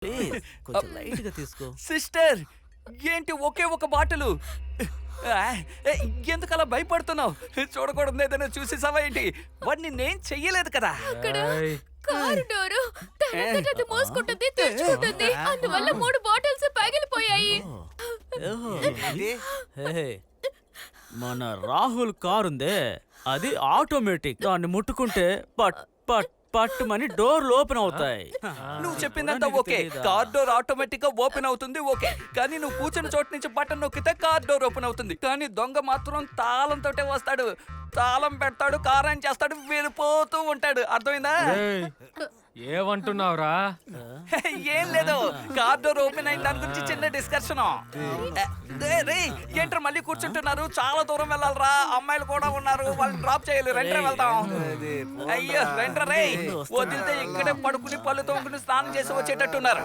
Please కొంచెం light గా తీసుకో. సిస్టర్ ఏంటి ఒకే ఒక బాటిలు ఎందుకు అలా భయపడుతున్నావు? చూడకూడదు ఏదైనా చూసేసావా ఏంటి? వాడిని నేను చెయ్యలేదు కదా. అక్కడ కారు డోరు తనంతట అది మూసుకుంటుంది, తెరుచుకుంటుంది. అందువల్ల 3 బాటిల్స్ పగిలిపోయాయి. ఓహో. హే, మన రాహుల్ కారుందే అది ఆటోమేటిక్. దాన్ని ముట్టుకుంటే పట్ పట్ పట్టుమని డోర్లు ఓపెన్ అవుతాయి. నువ్వు చెప్పిందంతా నీకు ఓకే. తెలీదా? కార్ డోర్ ఆటోమేటిక్ గా ఓపెన్ అవుతుంది, ఓకే. కానీ నువ్వు కూర్చున్న చోటు నుంచి బటన్ నొక్కితే కార్ డోర్ ఓపెన్ అవుతుంది. కానీ దొంగ మాత్రం తాళంతో వస్తాడు, తాళం పెడతాడు, కార్ ఆన్ చేస్తాడు, వెళ్ళిపోతూ ఉంటాడు. అర్థమైందా? ఏమంటున్నావురా? ఏం లేదు, కార్ డోర్ ఓపెన్ అయిన దాని గురించి చిన్న డిస్కషన్. ఏంట్రా మళ్ళీ కూర్చుంటున్నారు? చాలా దూరం వెళ్ళాలరా, అమ్మాయిలు కూడా ఉన్నారు, వాళ్ళని డ్రాప్ చేయాలి. రెండ్రా వెళ్దాం. అయ్యో రెండ్రా రే, వదిలితే ఇక్కడే పడుకుని పళ్ళు తోముకుని స్నానం చేసి వచ్చేటట్టున్నారు.